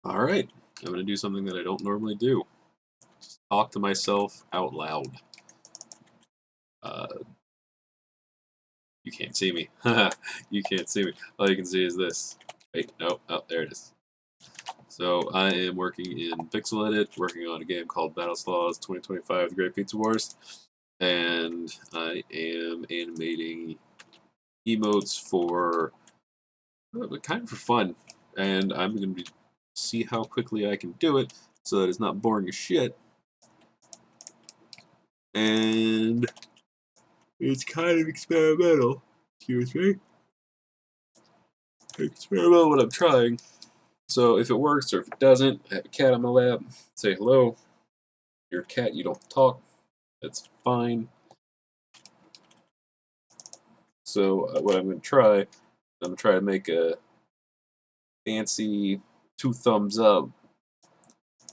Alright, I'm going to do something that I don't normally do. Just talk to myself out loud. Uh, you can't see me. You can't see me. All you can see is this. Wait, no, oh, there it is. So I am working in Pyxel Edit, working on a game called BattleSloths 2025 The Great PizzaWars, and I am animating emotes for kind of for fun, and I'm going to see how quickly I can do it so that it's not boring as shit. And it's kind of experimental. Excuse me. Experimental what I'm trying. So if it works or if it doesn't, I have a cat on my lap. Say hello. You're a cat, you don't talk. That's fine. So what I'm going to try to make a fancy 2 thumbs up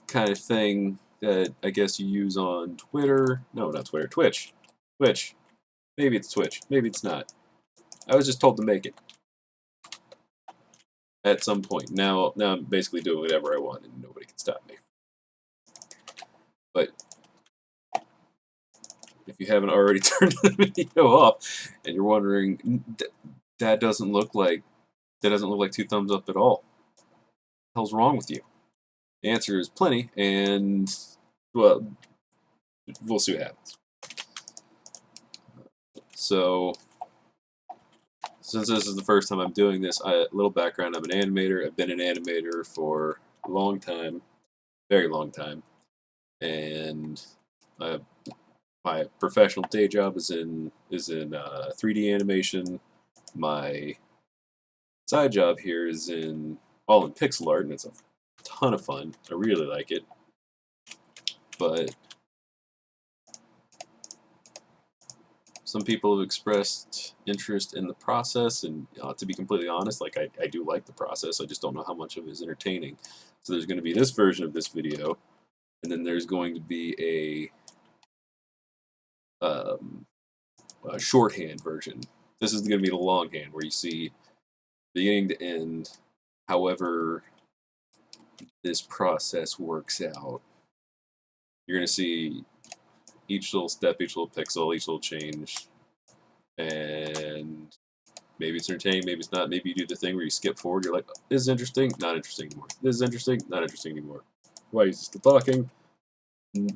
kind of thing that I guess you use on Twitter. No, not Twitter. Twitch. Twitch. Maybe it's Twitch. Maybe it's not. I was just told to make it. At some point. Now I'm basically doing whatever I want and nobody can stop me. But if you haven't already turned the video off and you're wondering, that doesn't look like 2 thumbs up at all. What the hell's wrong with you? The answer is plenty, and well, we'll see what happens. So, since this is the first time I'm doing this, a little background: I'm an animator. I've been an animator for a long time, very long time, and my professional day job is in 3D animation. My side job here is all in pixel art, and it's a ton of fun. I really like it, but some people have expressed interest in the process, and to be completely honest, like I do like the process. I just don't know how much of it is entertaining. So there's going to be this version of this video, and then there's going to be a shorthand version. This is going to be the longhand, where you see beginning to end, however this process works out. You're going to see each little step, each little pixel, each little change, and maybe it's entertaining, maybe it's not. Maybe you do the thing where you skip forward, you're like, this is interesting, not interesting anymore. This is interesting, not interesting anymore. Why are you still talking?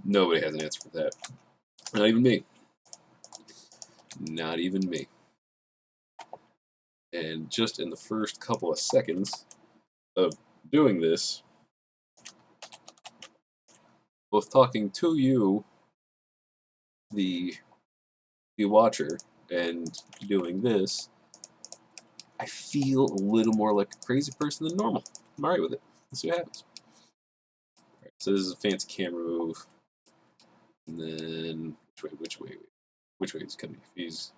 Nobody has an answer for that. Not even me. Not even me. And just in the first couple of seconds of doing this, both talking to you, the watcher, and doing this, I feel a little more like a crazy person than normal. I'm alright with it. Let's see what happens. Right, so this is a fancy camera move. And then which way is he coming? If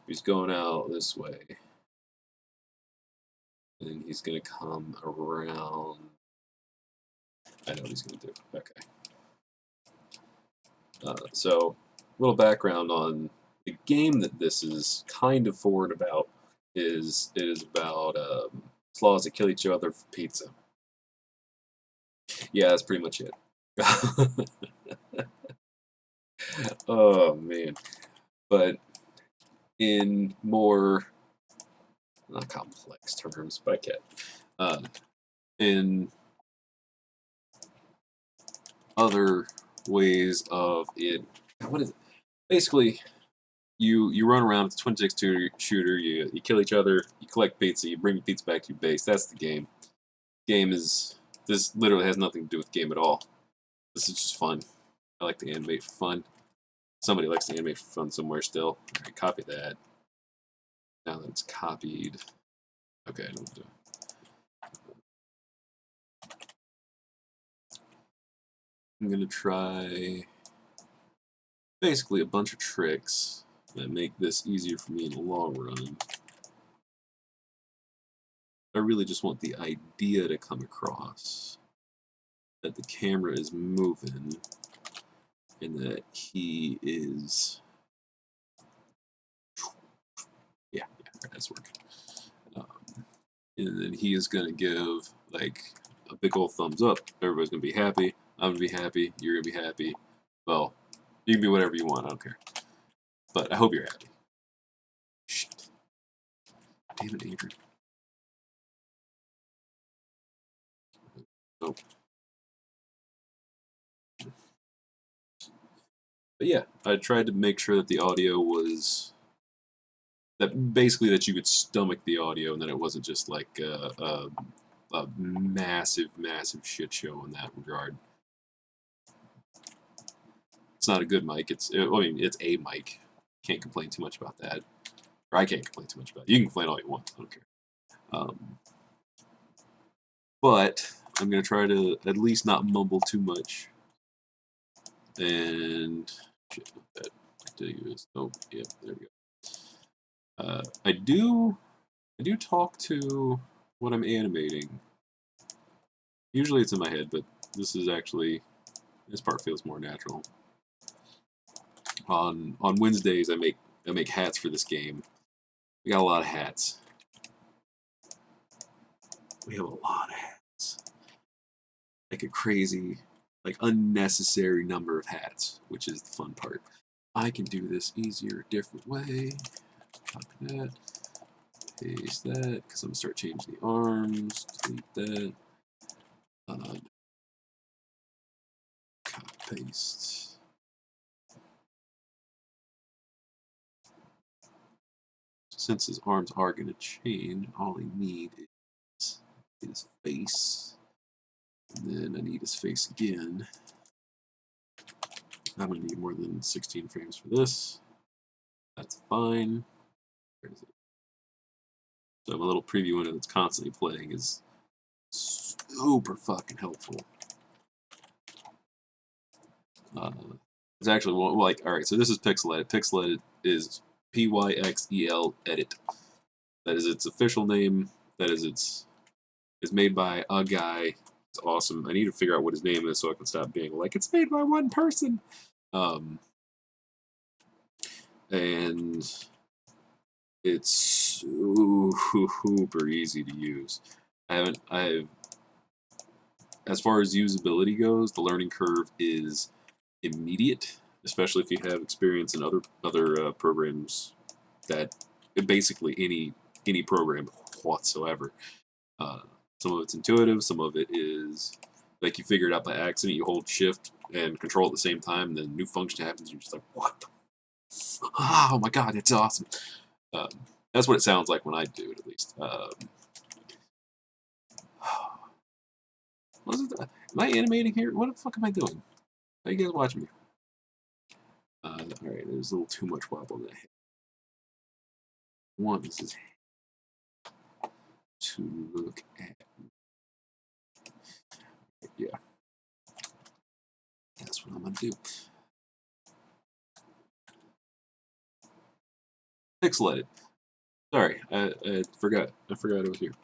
he's going out this way, then he's gonna come around. I know what he's gonna do. Okay. So, a little background on the game that this is kind of forward about is about sloths that kill each other for pizza. Yeah, that's pretty much it. Oh man, but in more not complex terms, but I can. In other ways of it, what is it? Basically, you run around. It's a twin stick shooter. You kill each other. You collect pizza. You bring pizza back to your base. That's the game. This literally has nothing to do with game at all. This is just fun. I like to animate for fun. Somebody likes to animate for fun somewhere still. Alright, copy that. Now that it's copied. Okay, I don't do. I'm gonna try basically a bunch of tricks that make this easier for me in the long run. I really just want the idea to come across that the camera is moving and that he is that's working. And then he is going to give like a big old thumbs up. Everybody's gonna be happy. I'm gonna be happy. You're gonna be happy. Well, you can be whatever you want. I don't care. But I hope you're happy. Shit. Damn it, Adrian. Nope. But yeah, I tried to make sure that the audio was basically that you could stomach the audio, and that it wasn't just like a massive shit show in that regard. It's not a good mic. I mean, it's a mic. Can't complain too much about that. Or I can't complain too much about it. You can complain all you want. I don't care. But I'm gonna try to at least not mumble too much. And shit, that is. Oh, yeah, there we go. I do talk to what I'm animating. Usually it's in my head, but this part feels more natural. On Wednesdays I make hats for this game. We got a lot of hats. We have a lot of hats. Like a crazy, like unnecessary number of hats, which is the fun part. I can do this easier, different way. Copy that. Paste that, because I'm going to start changing the arms. Delete that. Copy, paste. Since his arms are going to change, all I need is his face. And then I need his face again. I'm going to need more than 16 frames for this. That's fine. Where is it? So my little preview window that's constantly playing is super fucking helpful. It's actually, well, like, alright, so this is Pyxel Edit. Pyxel Edit is Pyxel Edit. That is its official name. That is it's made by a guy. It's awesome. I need to figure out what his name is so I can stop being like, it's made by one person. And it's super easy to use. As far as usability goes, the learning curve is immediate, especially if you have experience in other programs that basically any program whatsoever. Some of it's intuitive, some of it is like you figure it out by accident. You hold shift and control at the same time, and then a new function happens. You're just like, what? Oh my god, it's awesome. That's what it sounds like when I do it, at least. Am I animating here? What the fuck am I doing? How you guys watching me? Alright, there's a little too much wobble in that head. This is to look at. Yeah. That's what I'm gonna do. Pyxel Edit. Sorry, I forgot. I forgot it was here.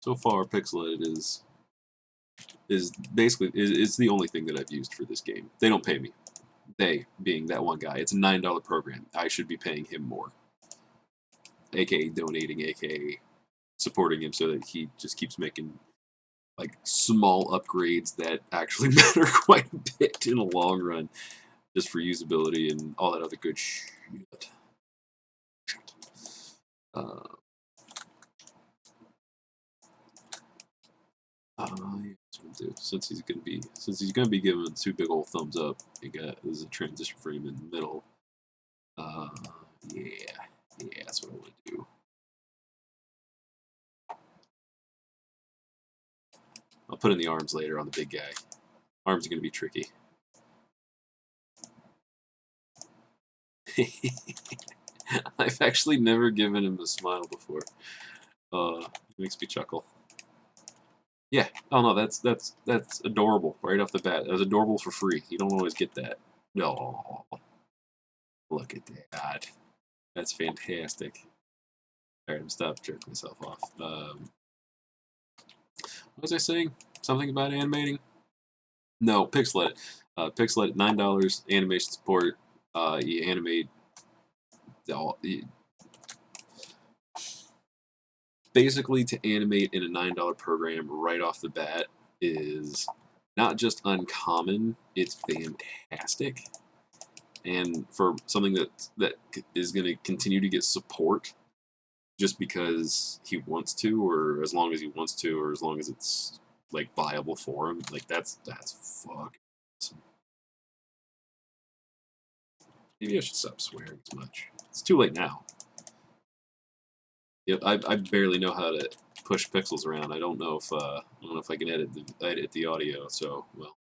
So far, Pyxel Edit is basically it's the only thing that I've used for this game. They don't pay me. They being that one guy. It's a $9 program. I should be paying him more. AKA donating, AKA supporting him so that he just keeps making like small upgrades that actually matter quite a bit in the long run, just for usability and all that other good shit. Since he's gonna be given 2 big old thumbs up, there's a transition frame in the middle. Yeah, that's what I want to do. I'll put in the arms later on the big guy. Arms are gonna be tricky. I've actually never given him a smile before. It makes me chuckle. Yeah. Oh no, that's adorable right off the bat. That was adorable for free. You don't always get that. No. Look at that. That's fantastic. Alright, I'm stop jerking myself off. What was I saying? Something about animating? No, Pyxel Edit. Pyxel Edit, $9, animation support. You animate basically to animate in a $9 program right off the bat is not just uncommon, it's fantastic. And for something that is going to continue to get support just because he wants to, or as long as he wants to, or as long as it's like viable for him, like that's fucking awesome. Maybe I should stop swearing as much. It's too late now. Yep, I barely know how to push pixels around. I don't know if I can edit the audio. So well,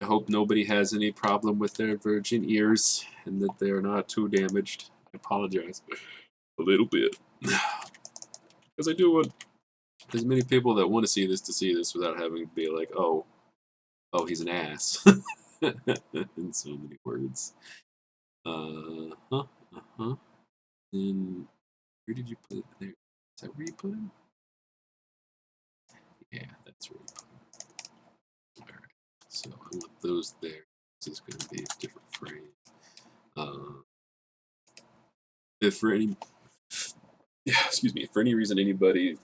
I hope nobody has any problem with their virgin ears and that they are not too damaged. I apologize a little bit because I do want as many people that want to see this without having to be like, oh, he's an ass, in so many words. And where did you put it? There. Is that where you put him? Yeah, that's where you put him. Alright, so I want those there. This is going to be a different frame. If for any, excuse me, for any reason anybody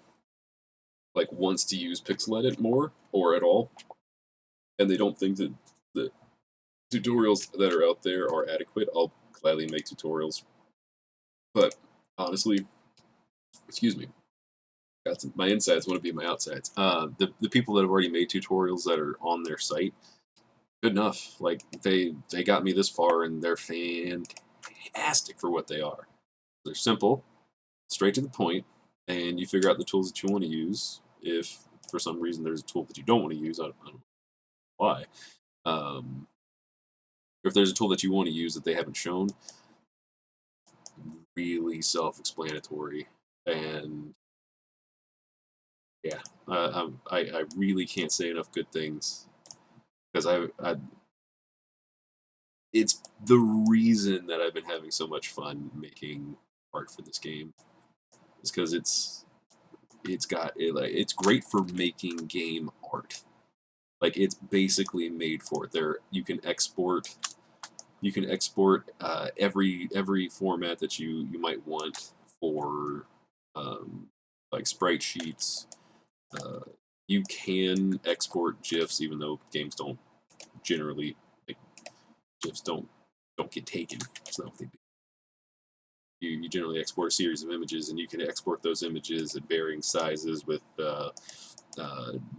like wants to use Pixel Edit more or at all, and they don't think that the tutorials that are out there are adequate, I'll gladly make tutorials. But honestly, excuse me, my insides want to be my outsides. The people that have already made tutorials that are on their site, good enough. Like they got me this far, and they're fantastic for what they are. They're simple, straight to the point, and you figure out the tools that you want to use. If for some reason there's a tool that you don't want to use, I don't know why. If there's a tool that you want to use that they haven't shown, really self-explanatory, and yeah, I really can't say enough good things because it's the reason that I've been having so much fun making art for this game is because it's great for making game art. Like it's basically made for it. There you can export every format that you might want for like sprite sheets. You can export GIFs, even though games don't generally like GIFs don't get taken. It's not what they do. You generally export a series of images, and you can export those images at varying sizes with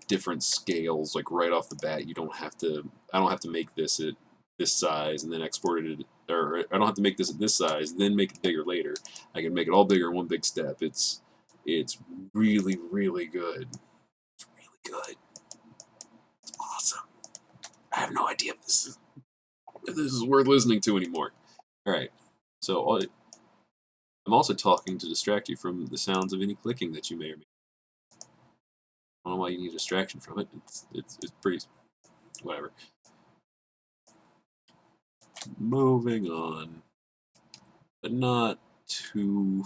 different scales. Like right off the bat, you don't have to. I don't have to make this at this size and then export it, or I don't have to make this at this size and then make it bigger later. I can make it all bigger in one big step. It's really good. It's really good. It's awesome. I have no idea if this is worth listening to anymore. All right, so I'm also talking to distract you from the sounds of any clicking that you may or may. I don't know why you need a distraction from it. It's pretty whatever. Moving on, but not too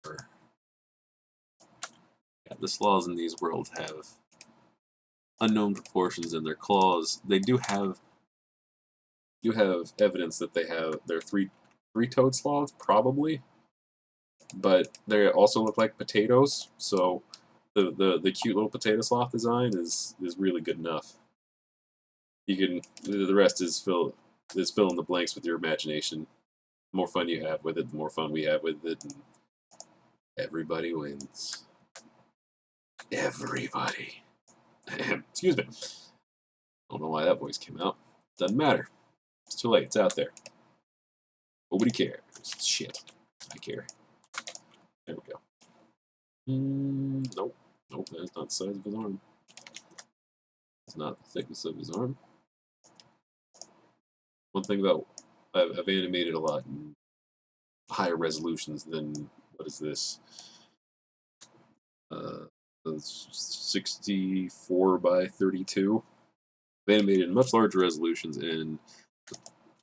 far. Yeah, the sloths in these worlds have unknown proportions in their claws. They do have evidence that they're three-toed sloths, probably, but they also look like potatoes. So the cute little potato sloth design is really good enough. You can the rest is fill in the blanks with your imagination. The more fun you have with it, the more fun we have with it, and everybody wins. Everybody. Excuse me. I don't know why that voice came out. Doesn't matter. It's too late. It's out there. Nobody cares. Shit. I care. There we go. Nope. Nope, that's not the size of his arm. It's not the thickness of his arm. One thing about I've animated a lot in higher resolutions than what is this? 64 by 32. I've animated in much larger resolutions, and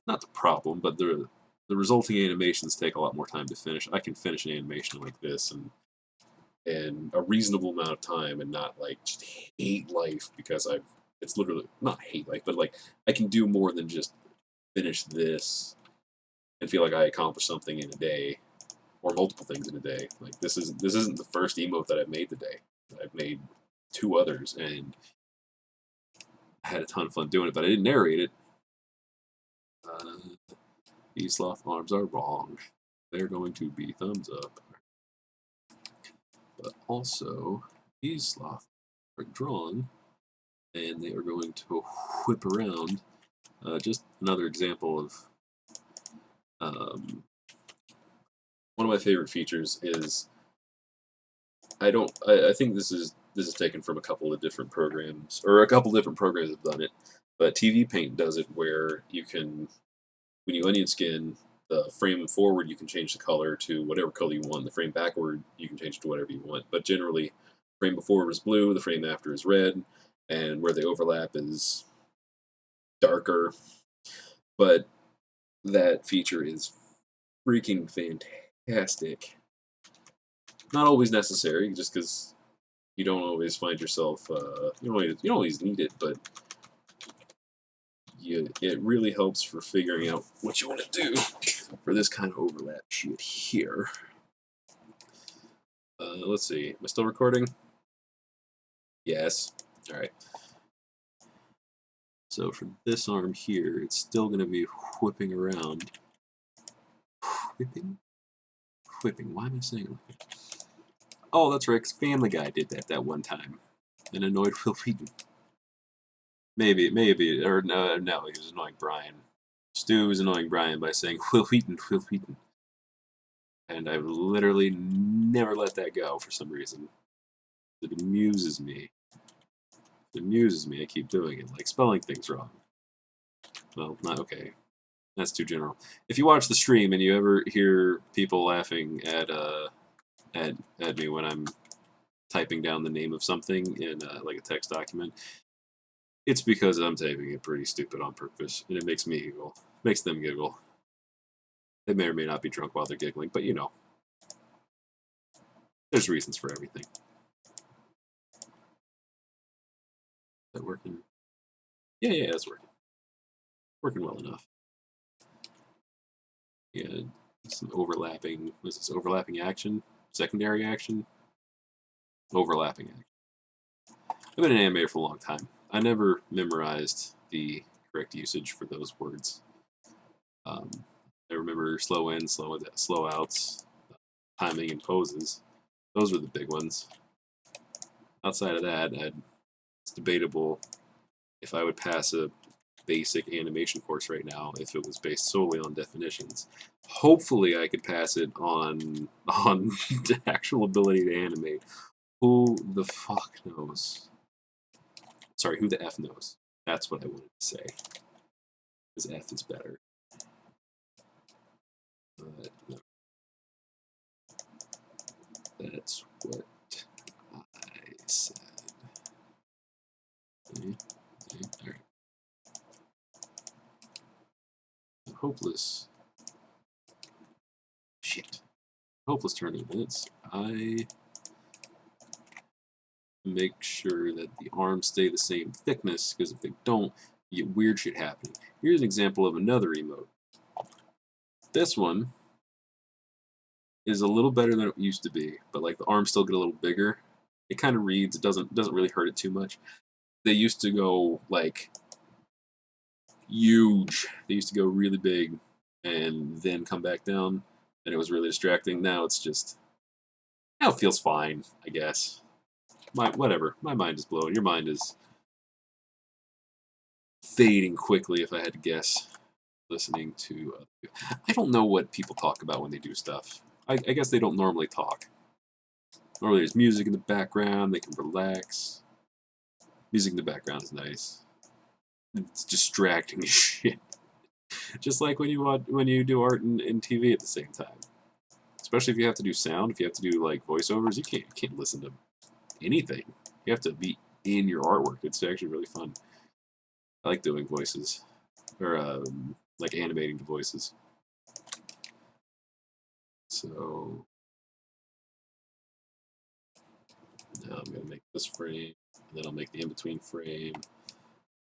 not the problem, but the resulting animations take a lot more time to finish. I can finish an animation like this in a reasonable amount of time, and not like just hate life because it's literally not hate life, but like I can do more than just finish this and feel like I accomplished something in a day. or multiple things in a day. Like this isn't the first emote that I've made today. I've made 2 others, and I had a ton of fun doing it, but I didn't narrate it. These sloth arms are wrong. They're going to be thumbs up. But also, these sloths are drawn, and they are going to whip around. Just another example of one of my favorite features is I think this is taken from a couple of different programs, or a couple different programs have done it, but TV Paint does it where you can, when you onion skin, the frame forward you can change the color to whatever color you want. The frame backward you can change it to whatever you want. But generally, frame before is blue, the frame after is red, and where they overlap is darker. But that feature is freaking fantastic. Not always necessary, just because you don't always find yourself, you don't always need it, but it really helps for figuring out what you want to do for this kind of overlap shit here. Let's see, am I still recording? Yes. Alright. So for this arm here, it's still going to be whipping around. Whipping? Whipping. Why am I saying it like that? Oh, that's right, 'cause Family Guy did that one time. And annoyed Will Wheaton. Maybe, or no, he was annoying Brian. Stu was annoying Brian by saying, Will Wheaton, Will Wheaton. And I've literally never let that go for some reason. It amuses me. It amuses me, I keep doing it, like spelling things wrong. Well, not okay. That's too general. If you watch the stream and you ever hear people laughing at me when I'm typing down the name of something in like a text document, it's because I'm typing it pretty stupid on purpose, and it makes me giggle. Makes them giggle. They may or may not be drunk while they're giggling, but you know. There's reasons for everything. Is that working? Yeah, it's working. Working well enough. Yeah, some overlapping. Was this overlapping action? Secondary action? Overlapping action. I've been an animator for a long time. I never memorized the correct usage for those words. I remember slow ins, slow outs, timing, and poses. Those were the big ones. Outside of that, it's debatable if I would pass a basic animation course right now if it was based solely on definitions. Hopefully, I could pass it on the actual ability to animate. Who the fuck knows? Sorry, who the F knows? That's what I wanted to say. Because F is better. No. That's what I said. Okay. All right. Hopeless. Shit. Hopeless turning minutes. I make sure that the arms stay the same thickness, because if they don't, you get weird shit happening. Here's an example of another emote. This one is a little better than it used to be, but like the arms still get a little bigger. It kind of reads. It doesn't really hurt it too much. They used to go like huge. They used to go really big and then come back down, and it was really distracting. Now it's just, now it feels fine, I guess. Whatever. My mind is blown. Your mind is fading quickly, if I had to guess, listening to other people. I don't know what people talk about when they do stuff. I guess they don't normally talk. Normally there's music in the background, they can relax. Music in the background is nice. It's distracting as shit. Just like when you do art and TV at the same time. Especially if you have to do sound, if you have to do like voiceovers, you can't listen to anything. You have to be in your artwork. It's actually really fun. I like doing voices, or like animating the voices. So now I'm gonna make this frame, and then I'll make the in-between frame,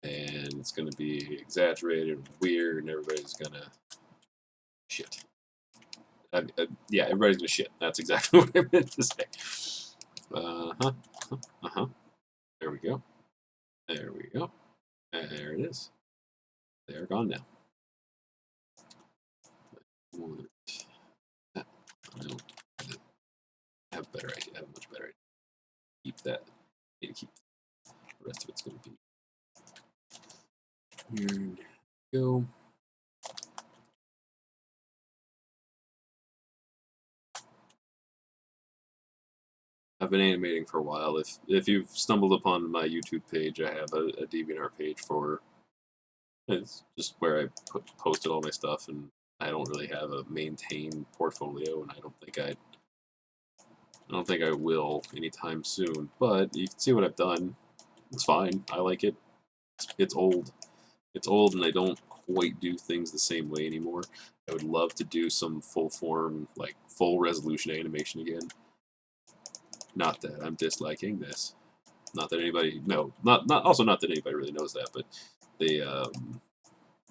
and it's gonna be exaggerated, weird, and everybody's gonna shit. Yeah, everybody's gonna shit. That's exactly what I meant to say. There we go. There we go. There it is. They're gone now. I don't have better idea. I have a much better idea. Keep that. Need to keep the rest of it's going to be. Here we go. I've been animating for a while. If you've stumbled upon my YouTube page, I have a DeviantArt page for. It's just where I posted all my stuff, and I don't really have a maintained portfolio, and I don't think I will anytime soon. But you can see what I've done. It's fine. I like it. It's old. It's old, and I don't quite do things the same way anymore. I would love to do some full form, like full resolution animation again. Not that I'm disliking this. Not that anybody not that anybody really knows that, but they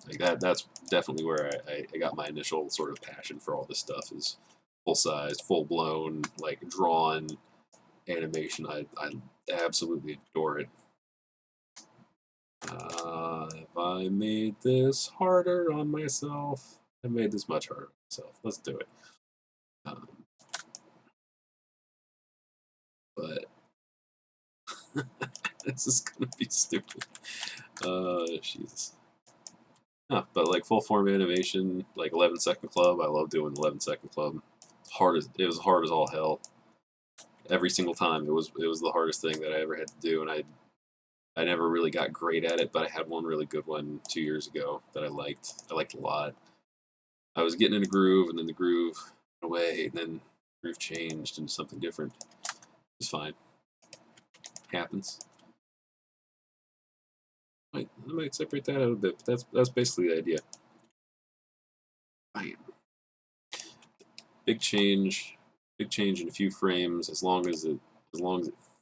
like that's definitely where I got my initial sort of passion for all this stuff is full size, full blown, like drawn animation. I absolutely adore it. Have I made this harder on myself? I made this much harder on myself. Let's do it. But this is gonna be stupid. Jesus. But like full form animation, like 11-second club. I love doing 11-second club. It was hard as all hell. Every single time, it was the hardest thing that I ever had to do, and I never really got great at it. But I had one really good one 2 years ago that I liked. I liked a lot. I was getting in a groove, and then the groove went away, and then the groove changed into something different. It's fine. Happens. I might separate that out a bit, but that's basically the idea. Bam. Big change in a few frames. As long as it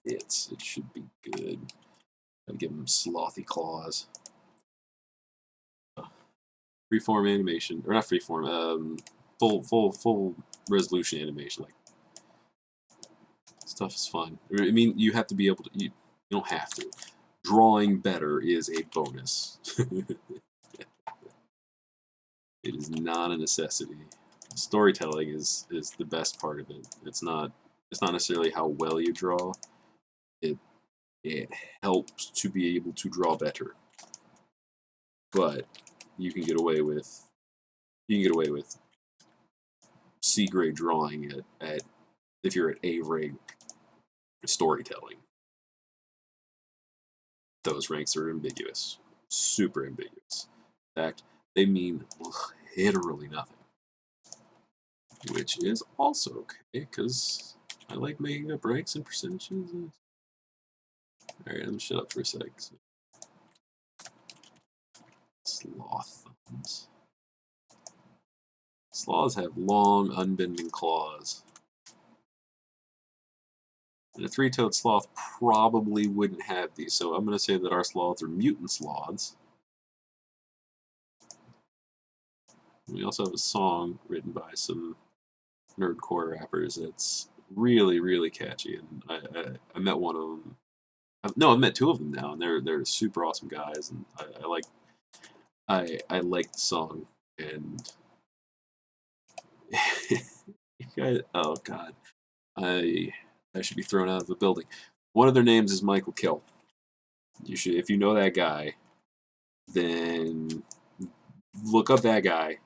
fits, it should be good. Gotta give them slothy claws. Freeform animation, or not freeform, full resolution animation. Like stuff is fun. I mean, you have to be able to. You don't have to. Drawing better is a bonus. It is not a necessity. Storytelling is the best part of it. It's not necessarily how well you draw. It helps to be able to draw better. But you can get away with C grade drawing at if you're at A rank storytelling. Those ranks are ambiguous, super ambiguous. In fact, they mean literally nothing, which is also okay because I like making up ranks and percentages. All right, I'm gonna shut up for a sec. Sloth thumbs. Sloths have long, unbending claws. And a three-toed sloth probably wouldn't have these, so I'm going to say that our sloths are mutant sloths. We also have a song written by some nerdcore rappers that's really, really catchy, and I met one of them. I've met two of them now, and they're super awesome guys, and I like the song, and you guys, oh god, I should be thrown out of the building. One of their names is Michael Kill. You should, if you know that guy, then look up that guy,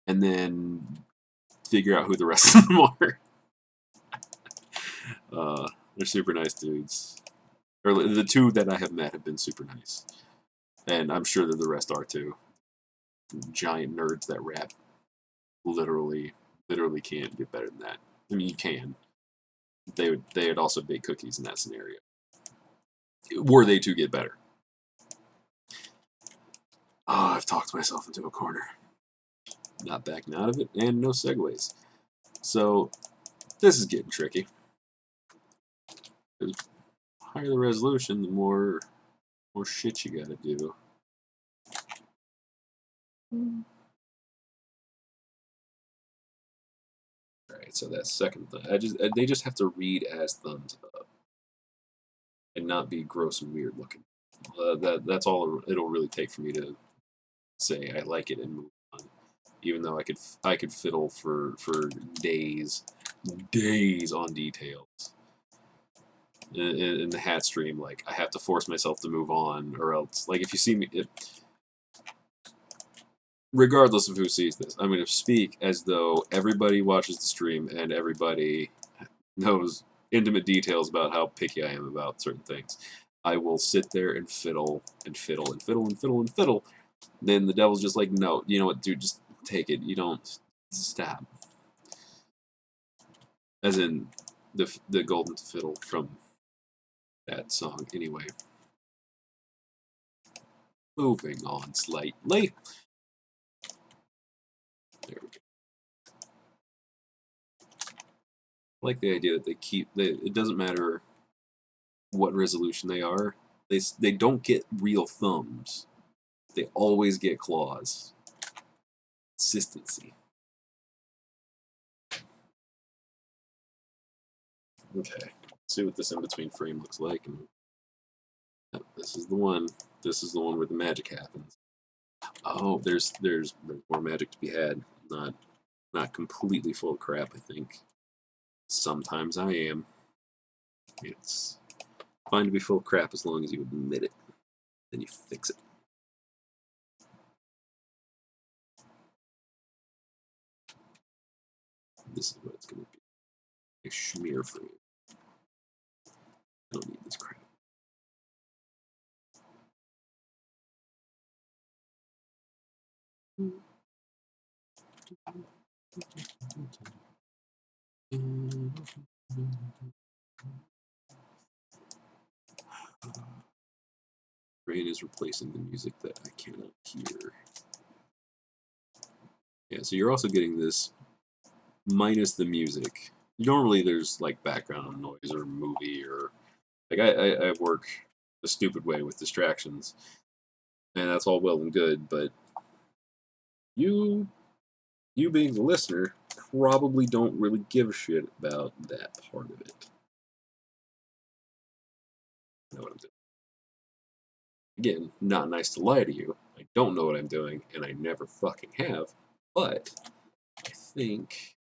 and then figure out who the rest of them are. They're super nice dudes. Or the two that I have met have been super nice, and I'm sure that the rest are too. Giant nerds that rap. Literally can't get better than that. I mean, you can. They'd also bake cookies in that scenario. Were they to get better? Oh, I've talked myself into a corner. Not backing out of it, and no segues. So, this is getting tricky. The higher the resolution, the more shit you gotta do. Alright, so that second thumb, they just have to read as thumbs up and not be gross and weird looking. That's all it'll really take for me to say I like it and move on. Even though I could fiddle for days on details. In the hat stream, like I have to force myself to move on, or else, like if you see me, regardless of who sees this, I'm going to speak as though everybody watches the stream and everybody knows intimate details about how picky I am about certain things. I will sit there and fiddle and fiddle and fiddle and fiddle and fiddle. Then the devil's just like, no, you know what, dude, just take it. You don't stop. As in the golden fiddle from that song. Anyway, moving on slightly. There we go. I like the idea that it doesn't matter what resolution they are. They don't get real thumbs. They always get claws. Consistency. Okay, let's see what this in-between frame looks like. And this is the one. This is the one where the magic happens. Oh, there's more magic to be had. Not completely full of crap, I think. Sometimes I am. It's fine to be full of crap as long as you admit it. Then you fix it. This is what it's going to be. A schmear for you. I don't need this crap. Brain is replacing the music that I cannot hear. Yeah, so you're also getting this minus the music. Normally there's like background noise or movie or like I work the stupid way with distractions. And that's all well and good, but you being the listener probably don't really give a shit about that part of it. You know what I'm doing. Again, not nice to lie to you. I don't know what I'm doing, and I never fucking have, but I think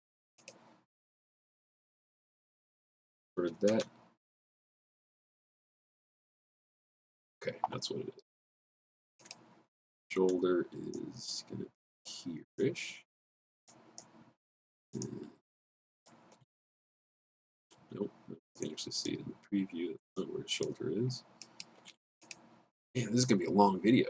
for that... Okay, that's what it is. Shoulder is going to be here-ish. Nope, you can actually see it in the preview. That's not where his shoulder is. Man, this is going to be a long video.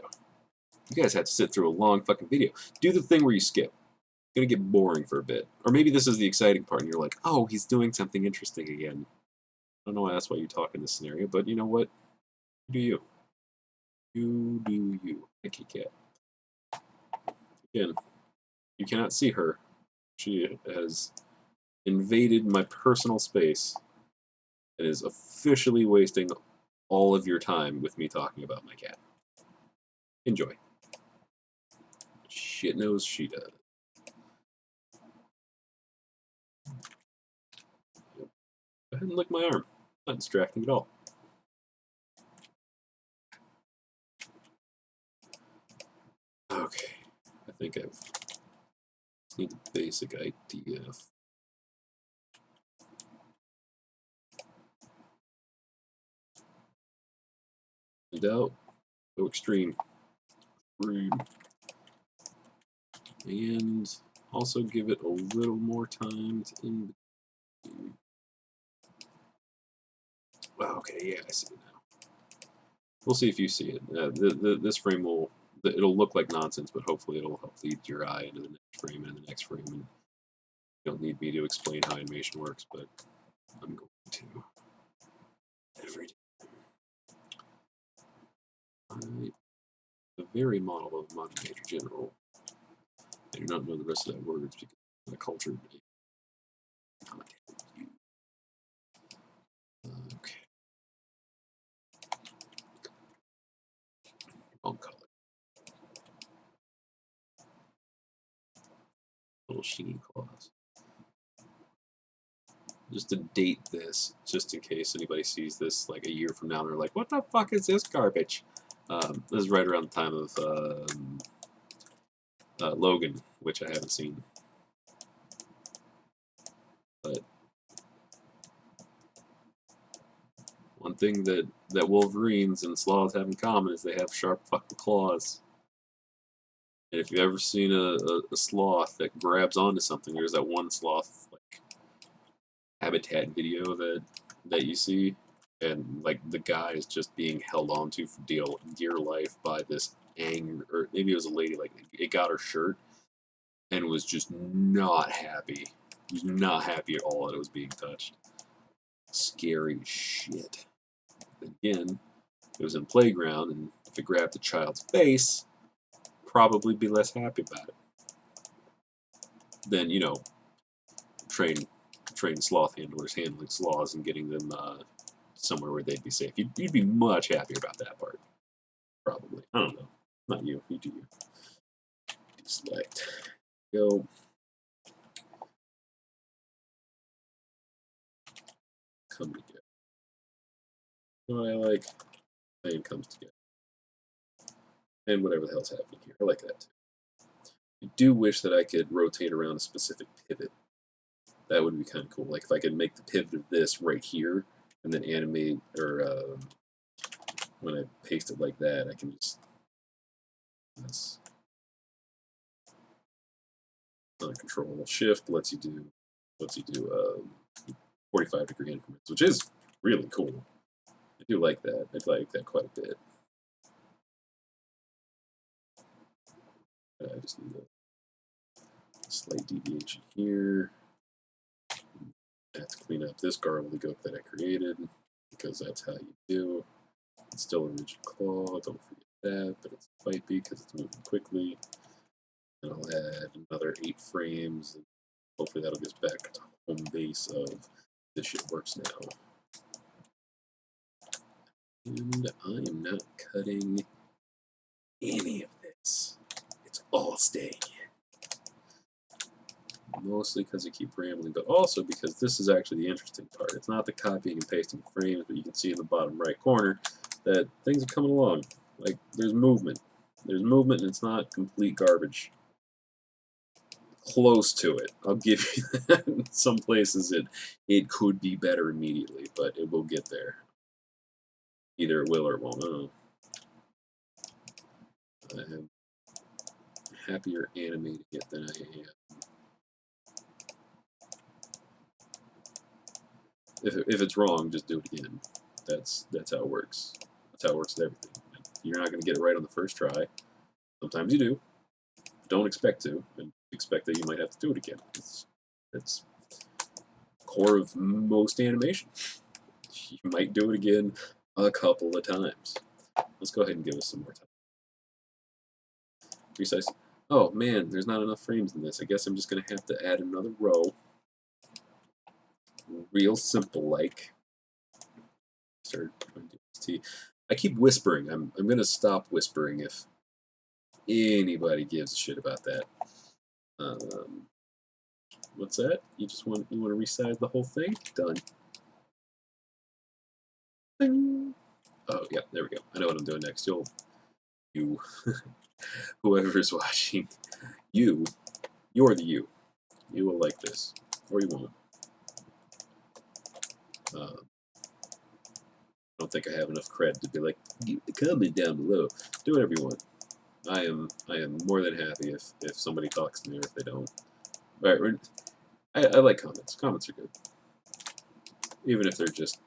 You guys have to sit through a long fucking video. Do the thing where you skip. It's going to get boring for a bit. Or maybe this is the exciting part and you're like, oh, he's doing something interesting again. I don't know why that's why you talk in this scenario, but you know what? You do you. You do you. Thank you, cat. Again, you cannot see her. She has invaded my personal space and is officially wasting all of your time with me talking about my cat. Enjoy. Shit knows she does. Go ahead and lick my arm. Not distracting at all. Okay. I think I need the basic idea. In doubt, go extreme. And also give it a little more time to in between. Wow, okay, yeah, I see it now. We'll see if you see it. This frame it'll look like nonsense, but hopefully it'll help lead your eye into the next frame and the next frame. And you don't need me to explain how animation works, but I'm going to every time. The very model of modern Major General. I do not know the rest of that words because I'm a cultured. Okay. Wrong color. Little sheeny claws. just to date this, just in case anybody sees this like a year from now and they're like, what the fuck is this garbage? This is right around the time of Logan, which I haven't seen. But one thing that Wolverines and sloths have in common is they have sharp fucking claws. And if you've ever seen a sloth that grabs onto something, there's that one sloth like habitat video that you see, and like the guy is just being held onto for dear life by this or maybe it was a lady, like it got her shirt and was just not happy. He was not happy at all that it was being touched. Scary shit. But again, it was in playground, and if it grabbed the child's face, probably be less happy about it than, you know, train sloth handlers handling sloths and getting them somewhere where they'd be safe. You'd be much happier about that part, probably. I don't know. Not you. You do you. Select. Go. Come together. What I like, and comes together. And whatever the hell's happening here. I like that too. I do wish that I could rotate around a specific pivot. That would be kind of cool. Like if I could make the pivot of this right here and then animate, or when I paste it like that, I can just. That's control shift lets you do 45-degree increments, which is really cool. I do like that. I like that quite a bit. I just need a slight deviation here. I have to clean up this gobbledygook that I created, because that's how you do. It's still a rigid claw, don't forget that, but it's spiky because it's moving quickly. And I'll add another 8 frames, and hopefully that'll get us back to home base of this shit works now. And I am not cutting any of this. It's all staying in. Mostly because I keep rambling, but also because this is actually the interesting part. It's not the copying and pasting frames, but you can see in the bottom right corner that things are coming along. Like, there's movement. There's movement, and it's not complete garbage. Close to it. I'll give you that. In some places it could be better immediately, but it will get there. Either it will or it won't. I don't know. I am happier animating it than I am. If it's wrong, just do it again. That's how it works. That's how it works with everything. You're not going to get it right on the first try. Sometimes you do. Don't expect to, and expect that you might have to do it again. It's core of most animation. You might do it again a couple of times. Let's go ahead and give us some more time. Resize. Oh man, there's not enough frames in this. I guess I'm just going to have to add another row. Real simple like. I keep whispering. I'm going to stop whispering if anybody gives a shit about that. What's that? You want to resize the whole thing? Done. Ding. Oh yeah, there we go. I know what I'm doing next. You, whoever's watching, you're the you. You will like this, or you won't. I don't think I have enough cred to be like, comment down below. Do whatever you want. I am more than happy if somebody talks to me, or if they don't. All right, I like comments. Comments are good, even if they're just.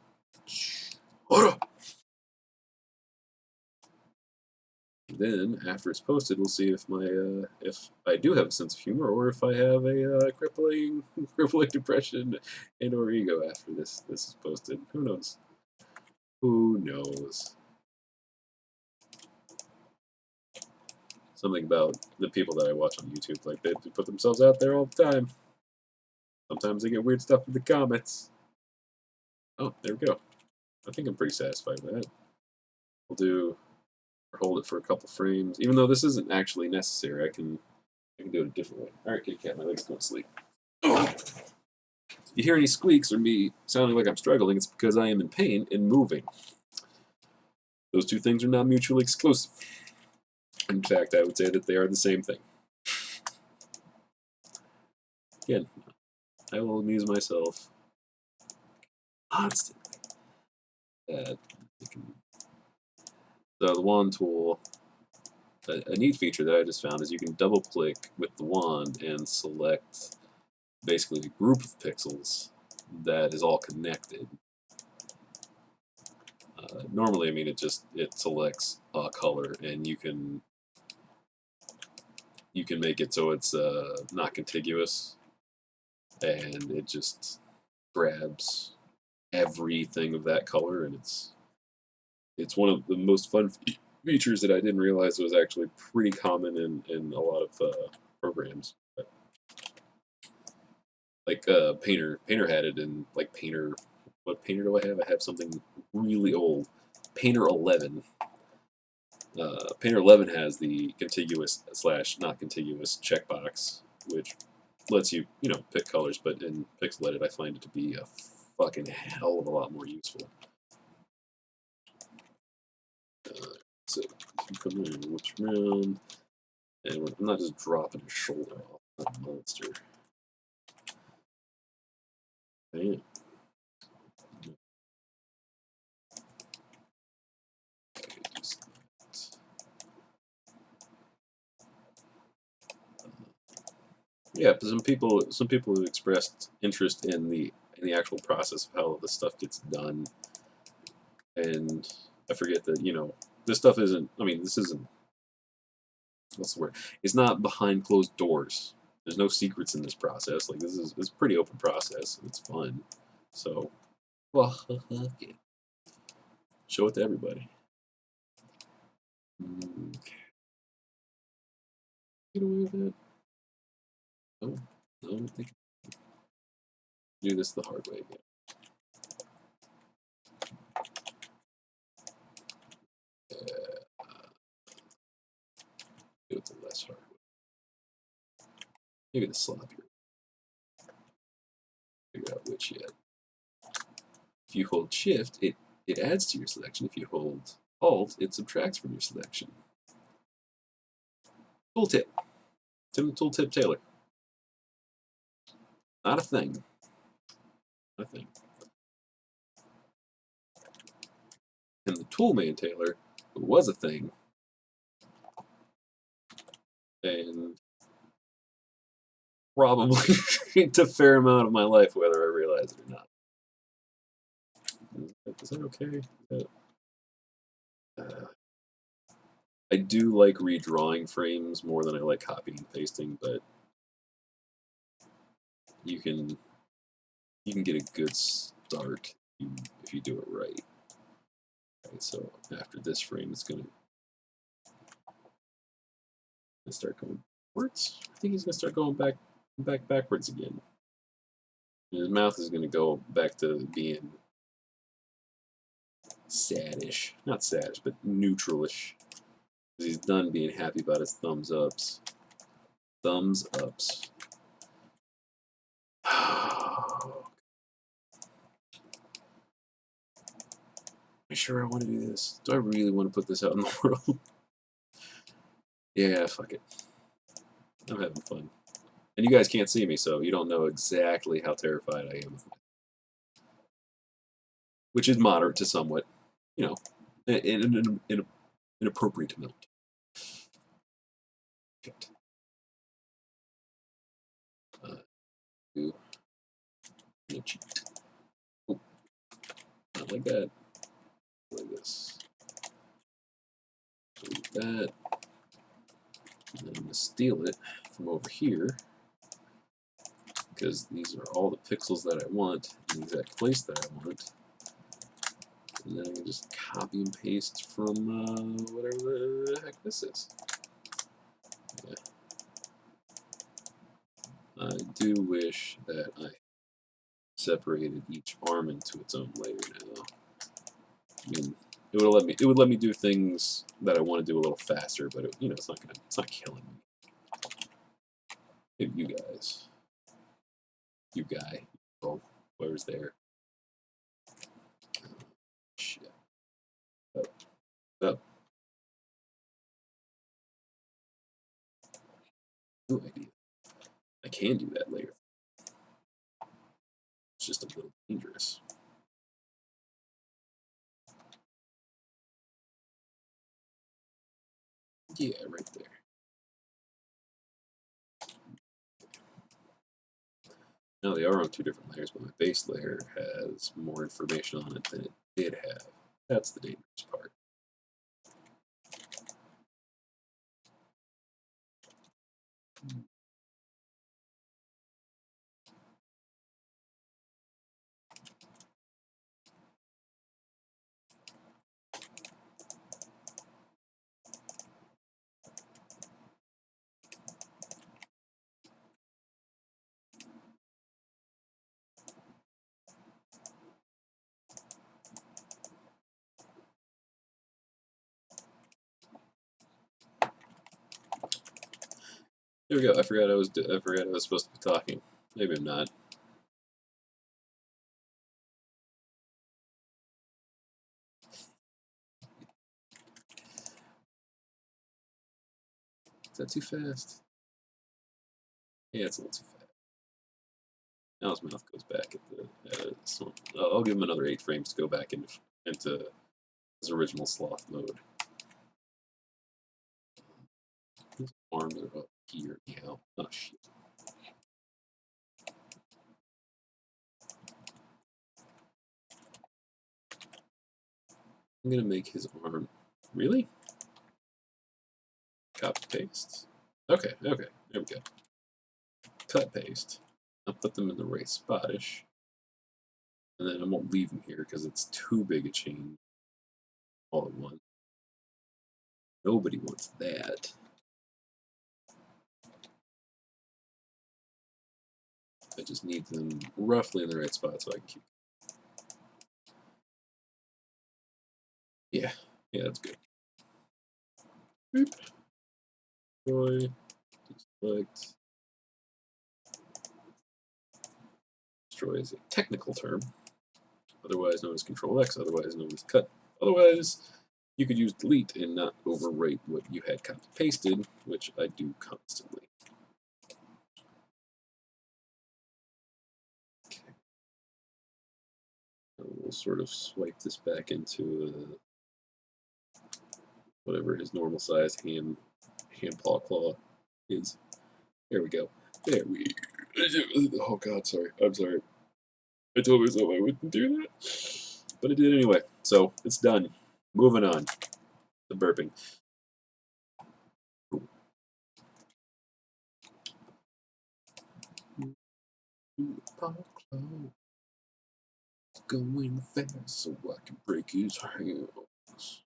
Then, after it's posted, we'll see if if I do have a sense of humor, or if I have a crippling depression and/or ego after this is posted. Who knows? Who knows? Something about the people that I watch on YouTube, like they put themselves out there all the time. Sometimes they get weird stuff in the comments. Oh, there we go. I think I'm pretty satisfied with that. We'll hold it for a couple frames. Even though this isn't actually necessary, I can do it a different way. All right, kitty cat, my leg's going to sleep. If you hear any squeaks or me sounding like I'm struggling, it's because I am in pain and moving. Those two things are not mutually exclusive. In fact, I would say that they are the same thing. Again, I will amuse myself constantly. So the wand tool, a neat feature that I just found is you can double click with the wand and select basically a group of pixels that is all connected. Normally, I mean, it selects a color, and you can make it so it's not contiguous, and it just grabs everything of that color, and it's one of the most fun features that I didn't realize was actually pretty common in a lot of programs. But, like Painter had it in like Painter. What Painter do I have? I have something really old. Painter 11. Painter 11 has the contiguous / not contiguous checkbox, which lets you, pick colors, but in Pixel Edit I find it to be a fucking hell of a lot more useful. So come in, whoops around, and I'm not just dropping his shoulder off. That monster. Bam. Yeah, but some people have expressed interest in the actual process of how all this stuff gets done, and I forget that this stuff isn't. I mean, this isn't. What's the word? It's not behind closed doors. There's no secrets in this process. Like it's a pretty open process. It's fun. So, well, show it to everybody. Okay. Get away with that. No, I don't think. Do this the hard way again. Do it the less hard way. Maybe the sloppier. Figure out which yet. If you hold Shift, it adds to your selection. If you hold Alt, it subtracts from your selection. Tooltip. Tooltip Taylor. Not a thing. Not a thing. And the Toolman Taylor, who was a thing, and probably shaped a fair amount of my life, whether I realize it or not. Is that okay? I do like redrawing frames more than I like copying and pasting, but you can get a good start if you do it right. Okay, so after this frame, it's gonna start going backwards. I think he's gonna start going backwards again. And his mouth is gonna go back to being saddish, not saddish, but neutralish. Because he's done being happy about his thumbs ups. Thumbs ups. Am I sure I want to do this? Do I really want to put this out in the world? Yeah, fuck it. I'm having fun. And you guys can't see me, so you don't know exactly how terrified I am. Which is moderate to somewhat, in an appropriate amount. Shit. Cheat. Oh, not like that. Like this. Like that. And then I'm going to steal it from over here, because these are all the pixels that I want in the exact place that I want. And then I can just copy and paste from whatever the heck this is. Yeah. I do wish that I separated each arm into its own layer now. I mean, it would let me do things that I want to do a little faster, but it's not killing me. Maybe you guys, you guy, Oh, where's there? Shit. Up. Up. Good idea. I can do that later. It's just a little dangerous. Yeah, right there. Now they are on 2 different layers, but my base layer has more information on it than it did have. That's the dangerous part. There we go. I forgot I was supposed to be talking. Maybe I'm not. Is that too fast? Yeah, it's a little too fast. Now his mouth goes back at the. So I'll give him another 8 frames to go back into his original sloth mode. His arms are up here now. Oh shit. I'm gonna make his arm. Really? Copy paste. Okay, okay, there we go. Cut paste. I'll put them in the right spot-ish. And then I won't leave them here because it's too big a change all at once. Nobody wants that. I just need them roughly in the right spot so I can keep. Yeah, that's good. Boop. Destroy. Select. Destroy is a technical term, otherwise known as Control X, otherwise known as cut. Otherwise, you could use delete and not overwrite what you had copy pasted, which I do constantly. Okay. We'll sort of swipe this back into whatever his normal size hand paw claw is. There we go. There we. Oh God, sorry. I'm sorry. I told myself I wouldn't do that, but I did anyway. So it's done. Moving on. The burping. Paw claw going fast so I can break his hands.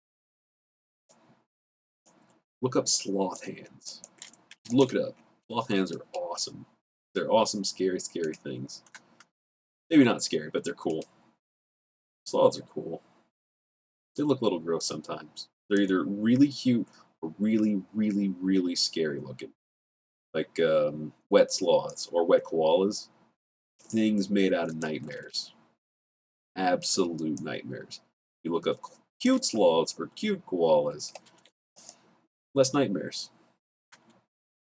Look up sloth hands. Look it up. Sloth hands are awesome. They're awesome, scary, scary things. Maybe not scary, but they're cool. Sloths are cool. They look a little gross sometimes. They're either really cute or really, really, really scary looking. Like wet sloths or wet koalas. Things made out of nightmares. Absolute nightmares. You look up cute sloths or cute koalas. Less nightmares.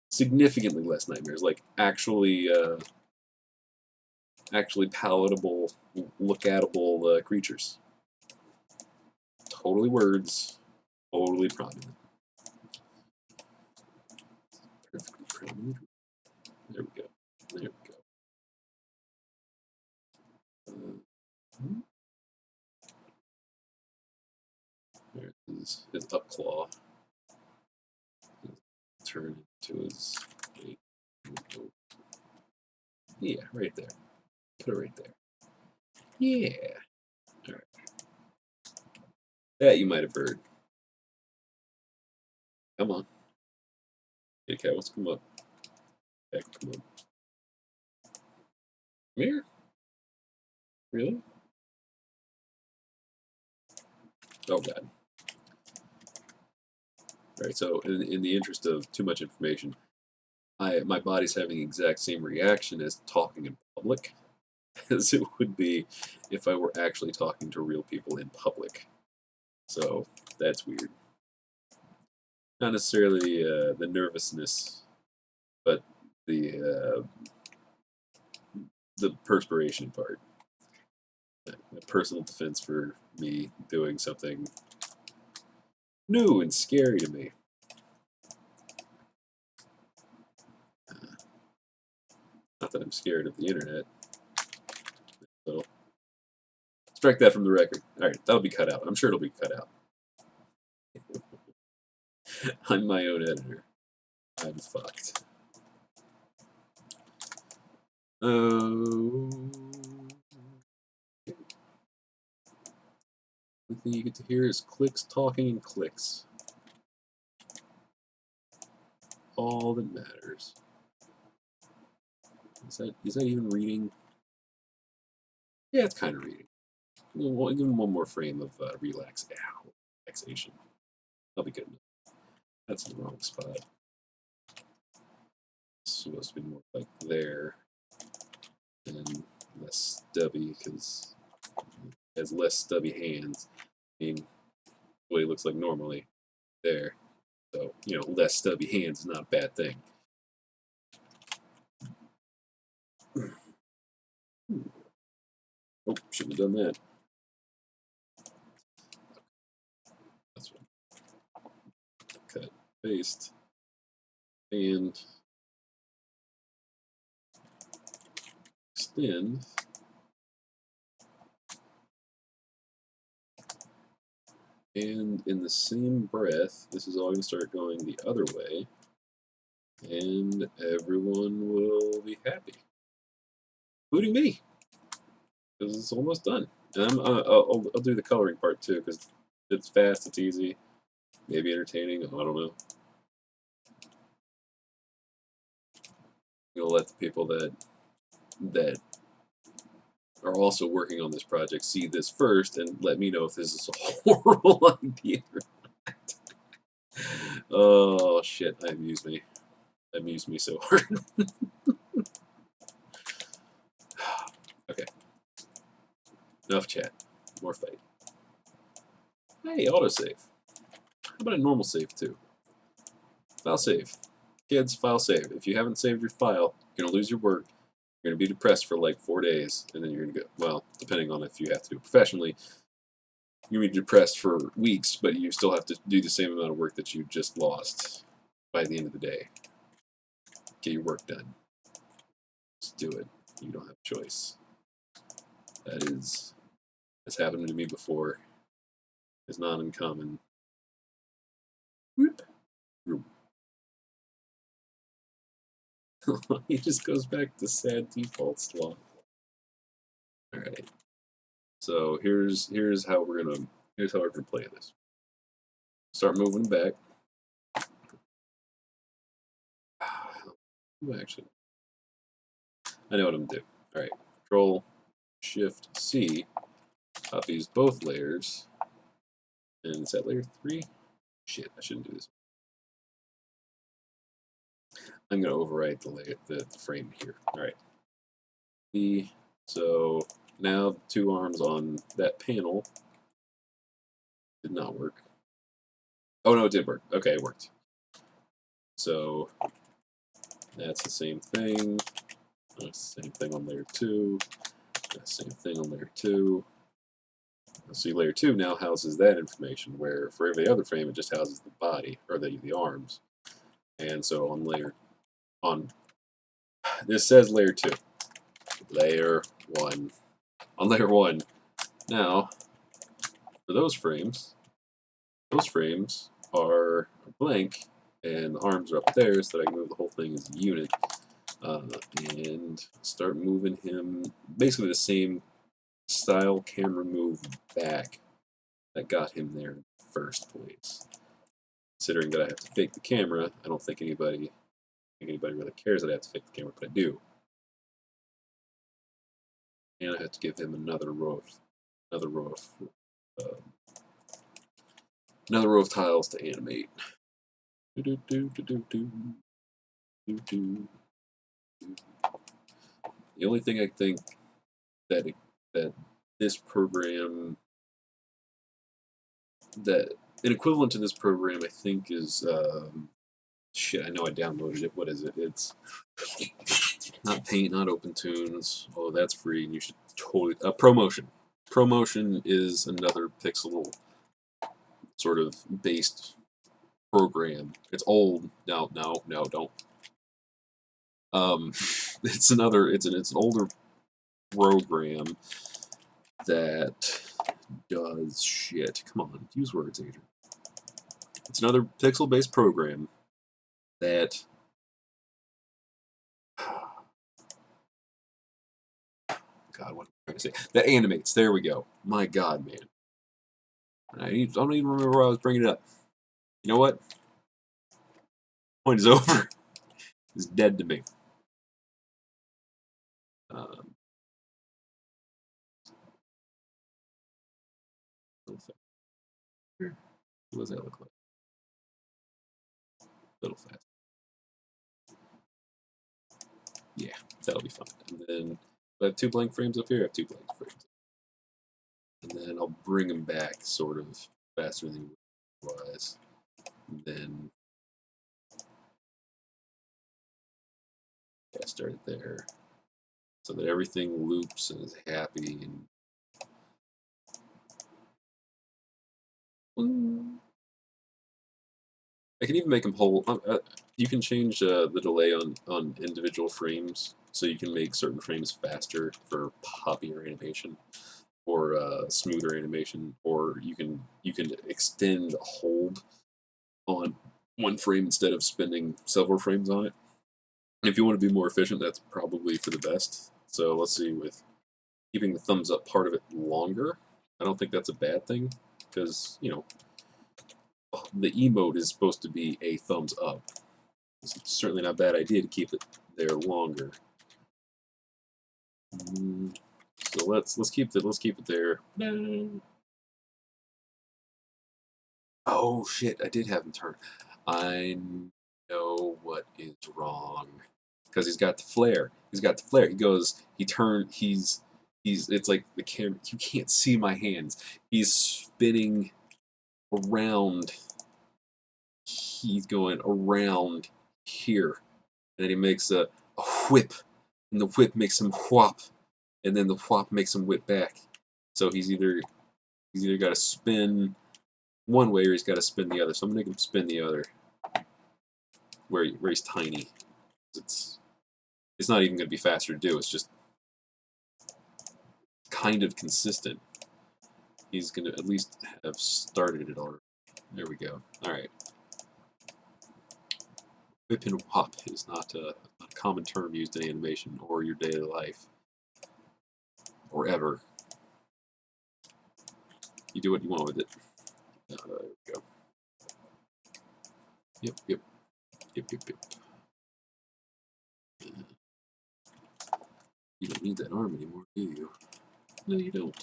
Significantly less nightmares. Like actually palatable, look-atable creatures. Totally words. Totally prominent. Perfectly prominent. There we go. There we go. There's his up claw. Turn into his. Yeah, right there. Put it right there. Yeah. Alright. That you might have heard. Come on. Hey, cat wants to come up. Cat, come up. Come here. Really? Oh, God. Alright, so in the interest of too much information, my body's having the exact same reaction as talking in public. as it would be if I were actually talking to real people in public. So that's weird. Not necessarily the nervousness, but the perspiration part. A personal defense for me doing something new and scary to me. Not that I'm scared of the internet. So strike that from the record. Alright, that'll be cut out. I'm sure it'll be cut out. I'm my own editor. I'm fucked. Oh. The thing you get to hear is clicks talking and clicks. All that matters. Is that even reading? Yeah, it's kind of reading. We'll give him one more frame of relaxation. That'll be good enough. That's in the wrong spot. It's supposed to be more like there, and less stubby because it has less stubby hands. I mean, what he looks like normally there. So, you know, less stubby hands is not a bad thing. Oh, shouldn't have done that. That's right. Cut, paste, and extend. And in the same breath, this is all going to start going the other way, and everyone will be happy, including me, because it's almost done. And I'll do the coloring part too, because it's fast, it's easy, maybe entertaining. I don't know. I'm gonna let the people that are also working on this project see this first and let me know if this is a horrible idea or not. Oh shit! That amused me. That amused me so hard. Okay. Enough chat. More fight. Hey, autosave. How about a normal save too? File save. Kids, file save. If you haven't saved your file, you're gonna lose your work. You're gonna be depressed for like 4 days, and then you're gonna go. Well, depending on if you have to do it professionally, you're gonna be depressed for weeks, but you still have to do the same amount of work that you just lost by the end of the day. Get your work done. Just do it. You don't have a choice. That's happened to me before. It's not uncommon. Whoop. He just goes back to sad default sloth. All right. So here's how we're gonna play this. Start moving back. Actually, I know what I'm gonna do. All right. Control Shift C copies both layers. And is that layer 3? Shit, I shouldn't do this. I'm gonna overwrite the frame here. All right. So now the two arms on that panel did not work. Oh no, it did work. Okay, it worked. So that's the same thing. That's the same thing on layer 2. That's the same thing on layer 2. See, layer 2 now houses that information, where for every other frame it just houses the body, or the arms. And so on this says layer 2. Layer 1. On layer 1. Now, for those frames are blank, and the arms are up there, so that I can move the whole thing as a unit. And start moving him basically the same style camera move back that got him there in the first place. Considering that I have to fake the camera, I don't think anybody really cares that I have to fake the camera, but I do. And I have to give him another row of tiles to animate. The only thing I think that this program, that an equivalent to this program, I think is shit. I know I downloaded it. What is it? It's not Paint, not OpenTunes. Oh, that's free. You should totally Promotion. Promotion is another Pyxel sort of based program. It's old. No, don't. It's another. It's an older program that does shit. Come on, use words, Adrian. It's another Pyxel-based program that. God, what am I trying to say? That animates. There we go. My God, man. I don't even remember where I was bringing it up. You know what? Point is over. It's dead to me. What does that look like? Little fast. Yeah, that'll be fine. And then I have 2 blank frames up here. I have 2 blank frames. And then I'll bring them back sort of faster than otherwise. And then I started there, so that everything loops and is happy. And I can even make them hold. You can change the delay on individual frames, so you can make certain frames faster for poppier animation, or smoother animation, or you can extend a hold on one frame instead of spending several frames on it. And if you want to be more efficient, that's probably for the best. So let's see, with keeping the thumbs up part of it longer, I don't think that's a bad thing, because, you know, the emote is supposed to be a thumbs up. It's certainly not a bad idea to keep it there longer. So let's keep it there. Oh shit! I did have him turn. I know what is wrong, because he's got the flare. He's got the flare. He goes. He turn. He's. It's like the camera. You can't see my hands. He's spinning around. He's going around here, and then he makes a whip, and the whip makes him whop, and then the whop makes him whip back. So he's either got to spin one way or he's got to spin the other. So I'm gonna make him spin the other, where he's tiny. It's not even gonna be faster to do. It's just kind of consistent. He's gonna at least have started it already. There we go. All right. Whip and whop is not a common term used in animation or your daily life, or ever. You do what you want with it. There we go. Yep. You don't need that arm anymore, do you? No, you don't.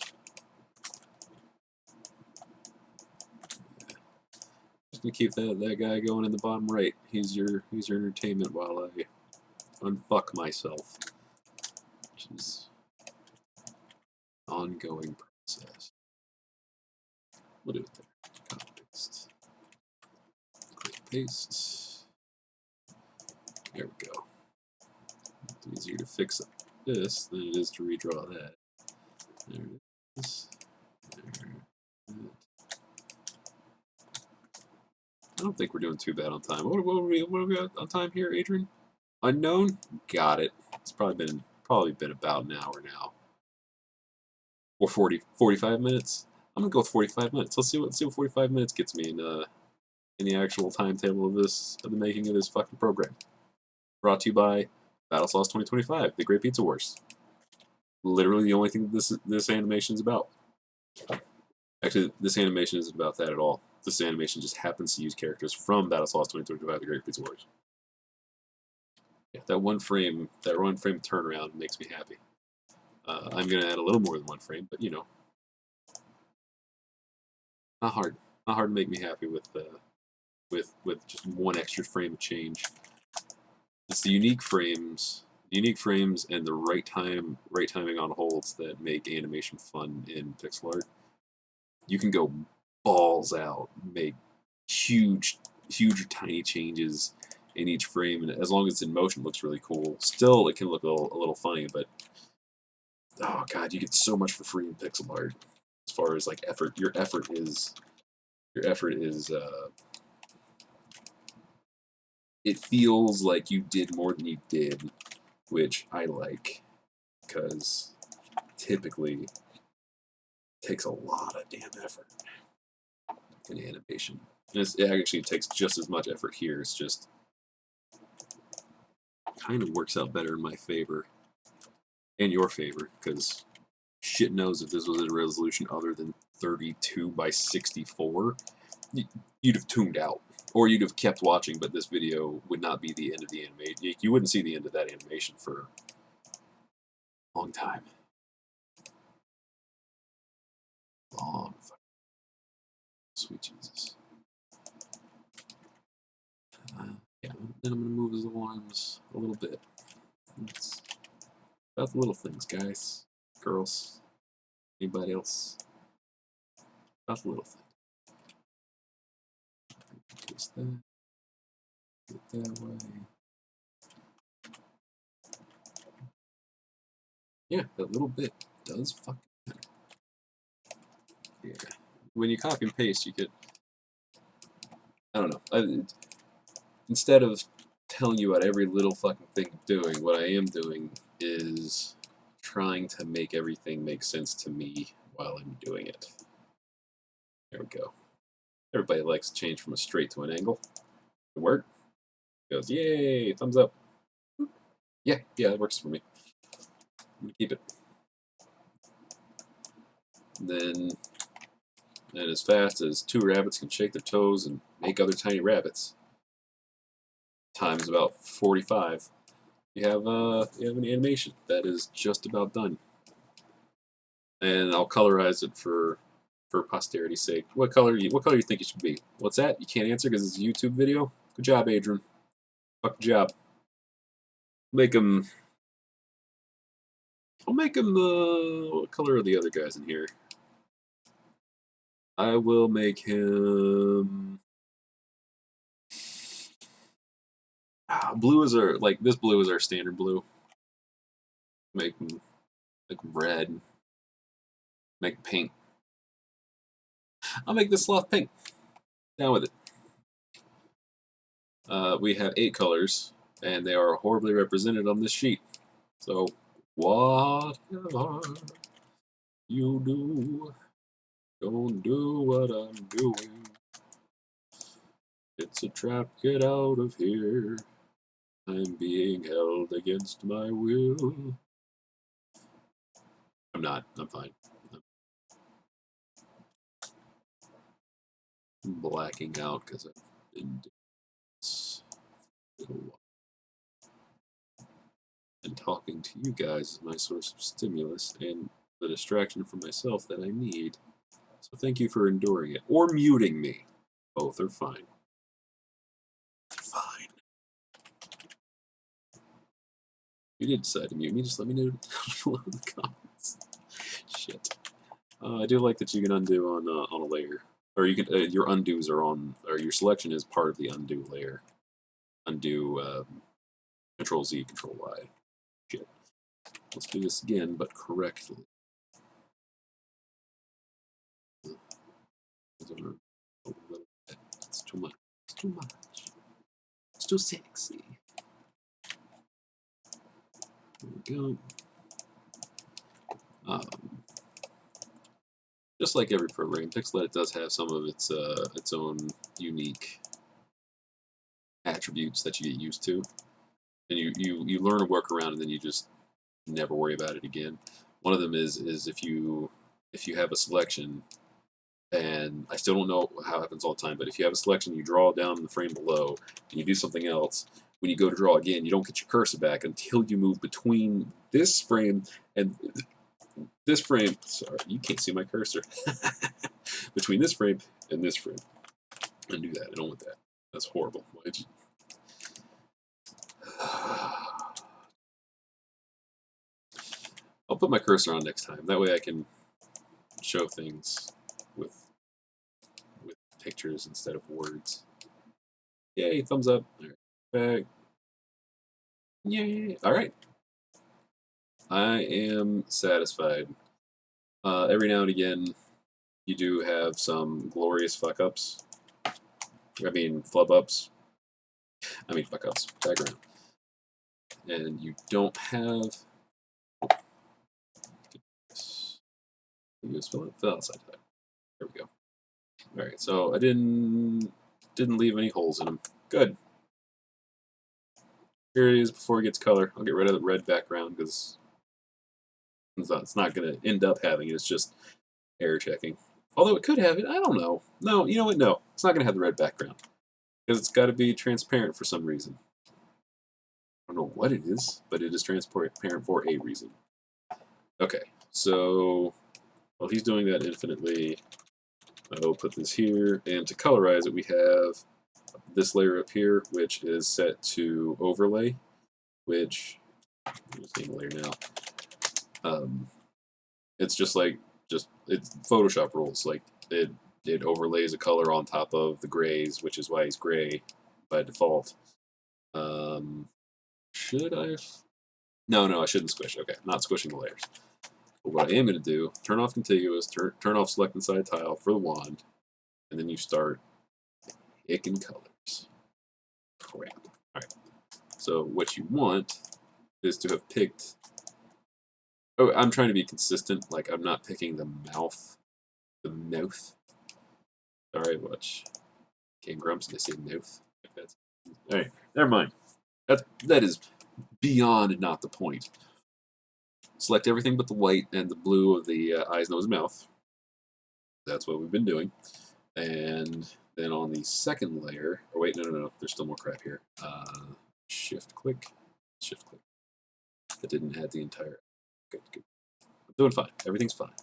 Just gonna keep that guy going in the bottom right. He's your entertainment while I unfuck myself, which is an ongoing process. We'll do it there. Copy paste. Click paste. There we go. It's easier to fix this than it is to redraw that. There it is. There. I don't think we're doing too bad on time. What are we got on time here, Adrian? Unknown? Got it. It's probably been about an hour now. Or 45 minutes? I'm gonna go with 45 minutes. Let's see what 45 minutes gets me in the actual timetable of the making of this fucking program. Brought to you by BattleSloths 2025, The Great PizzaWars. Literally the only thing this animation is about. Actually, this animation isn't about that at all. This animation just happens to use characters from BattleSloths 2025, The Great PizzaWars. Yeah, that one frame turnaround makes me happy. I'm gonna add a little more than one frame, but you know, not hard to make me happy with just one extra frame of change. It's the unique frames, unique frames and the right timing on holds that make animation fun in pixel art. You can go balls out, make huge or tiny changes in each frame, and as long as it's in motion, it looks really cool. Still, it can look a little funny, but oh god, you get so much for free in pixel art. As far as like effort, your effort is it feels like you did more than you did, which I like, because typically it takes a lot of damn effort in animation. And it actually takes just as much effort here. It's just kind of works out better in my favor and your favor, because shit knows if this was a resolution other than 32 by 64, you'd have tuned out. Or you'd have kept watching, but this video would not be the end of the animation. You wouldn't see the end of that animation for a long time. Long fucking. Sweet Jesus. Yeah, then I'm going to move his arms a little bit. It's about the little things, guys, girls, anybody else. About the little things. Just that. Get that way. Yeah, that little bit does fucking matter. Yeah. When you copy and paste, you get. I don't know. Instead of telling you about every little fucking thing I'm doing, what I am doing is trying to make everything make sense to me while I'm doing it. There we go. Everybody likes to change from a straight to an angle. It worked. Goes, yay, thumbs up. Yeah, it works for me. I'm gonna keep it. And as fast as 2 rabbits can shake their toes and make other tiny rabbits, times about 45, you have an animation that is just about done. And I'll colorize it for posterity's sake. What color you think it should be? What's that? You can't answer because it's a YouTube video? Good job, Adrian. Fuck job. I'll make him what color are the other guys in here? I will make him blue is our this blue is our standard blue. Make him red. Make him pink. I'll make this sloth pink. Down with it. We have 8 colors, and they are horribly represented on this sheet. So, whatever you do, don't do what I'm doing. It's a trap, get out of here. I'm being held against my will. I'm not, I'm fine. I'm blacking out because I've been doing this for a little while. And talking to you guys is my source of stimulus and the distraction from myself that I need. So thank you for enduring it. Or muting me. Both are fine. Fine. If you did decide to mute me, just let me know below in the comments. Shit. I do like that you can undo on a layer. Or you can your undos are on, or your selection is part of the undo layer. Undo Control Z, Control Y. Shit. Let's do this again, but correctly. It's too much. It's too much. It's too sexy. There we go. Just like every program, Pixel does have some of its own unique attributes that you get used to, and you learn to work around, and then you just never worry about it again. One of them is if you have a selection, and I still don't know how it happens all the time, but if you have a selection, you draw down in the frame below, and you do something else. When you go to draw again, you don't get your cursor back until you move between this frame and this frame. Sorry, you can't see my cursor. Between this frame and this frame. Undo that. I don't want that. That's horrible. Why'd you... put my cursor on next time. That way I can show things with pictures instead of words. Yay, thumbs up. Back. Yay. All right. I am satisfied. Every now and again, you do have some glorious fuck-ups. I mean, flub-ups. I mean, fuck-ups. Background. And you don't have... You just fill outside that. There we go. All right, so I didn't leave any holes in them. Good. Here it is before it gets color. I'll get rid of the red background because it's not going to end up having it. It's just error checking. Although it could have it. I don't know. No, you know what? No, it's not going to have the red background because it's got to be transparent for some reason. I don't know what it is, but it is transparent for a reason. Okay, so while he's doing that infinitely, I'll put this here, and to colorize it, we have this layer up here, which is set to overlay, which let's name a layer now. It's just like it's Photoshop rules. Like it overlays a color on top of the grays, which is why he's gray by default. Should I? No, I shouldn't squish. Okay, not squishing the layers. But what I am going to do, turn off contiguous, turn off select inside tile for the wand, and then you start picking colors. Crap. Alright. So what you want is to have picked... Oh, I'm trying to be consistent, like I'm not picking the mouth. The mouth. Alright, watch. Game Grumps, they say mouth. Alright, never mind. That is beyond not the point. Select everything but the white and the blue of the eyes, nose, and mouth. That's what we've been doing. And then on the second layer, or wait, no, there's still more crap here. Shift click. That didn't add the entire. Good. I'm doing fine. Everything's fine.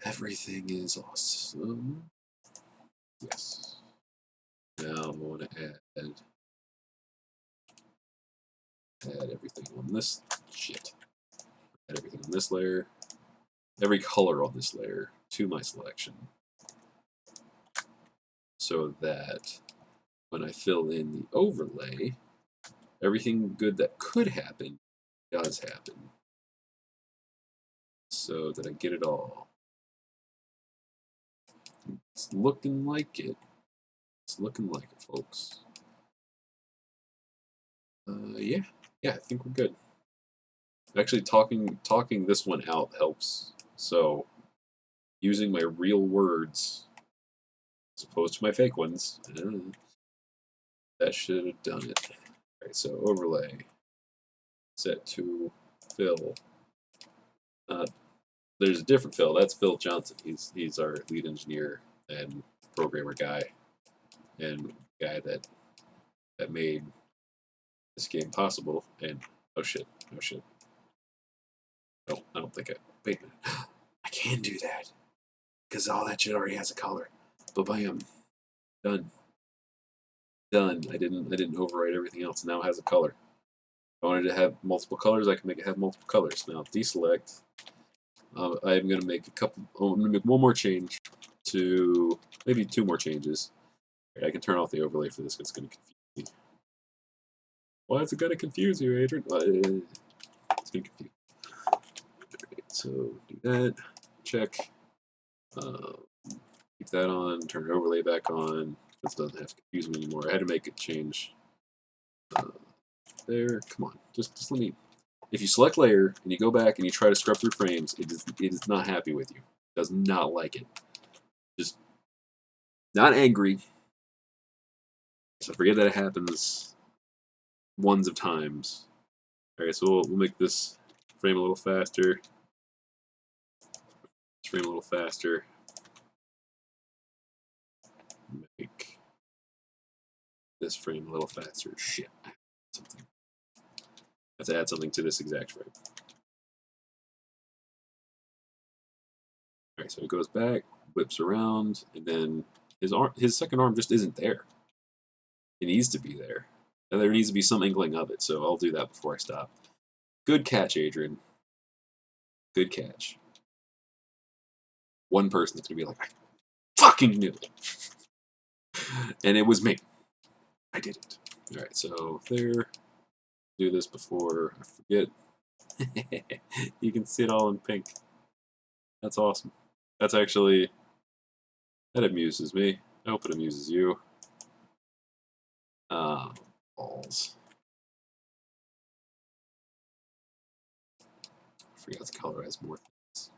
Everything is awesome. Yes. Now I'm going to add everything on this shit. Add everything on this layer. Every color on this layer to my selection. So that when I fill in the overlay, everything good that could happen does happen. So that I get it all. It's looking like it. It's looking like it, folks. Yeah, I think we're good. Actually, talking this one out helps. So, using my real words as opposed to my fake ones, that should have done it. Alright, so overlay, set to fill. There's a different Phil. That's Phil Johnson. He's our lead engineer and programmer guy, and guy that made this game possible. And oh shit. No, I don't think wait a minute. I can do that because all that shit already has a color. But bam, done. I didn't overwrite everything else. Now it has a color. If I wanted to have multiple colors, I can make it have multiple colors. Now deselect. I'm going to make I'm going to make one more change to maybe two more changes. Right, I can turn off the overlay for this because it's going to confuse me. Why is it going to confuse you, Adrian? It's going to confuse. Right, so do that. Check. Keep that on. Turn the overlay back on. This doesn't have to confuse me anymore. I had to make a change. There. Come on. Just let me. If you select layer and you go back and you try to scrub through frames, it is not happy with you. It does not like it. Just not angry. So forget that it happens ones of times. Alright, so we'll make this frame a little faster. This frame a little faster. Make this frame a little faster. Shit. Something. I have to add something to this exact frame. Alright, so it goes back, whips around, and then his second arm just isn't there. It needs to be there. And there needs to be some inkling of it, so I'll do that before I stop. Good catch, Adrian. Good catch. One person's going to be like, I fucking knew it. And it was me. I did it. Alright, so there. Do this before I forget. You can see it all in pink. That's awesome. That's actually... That amuses me. I hope it amuses you. Balls. I forgot to colorize more things.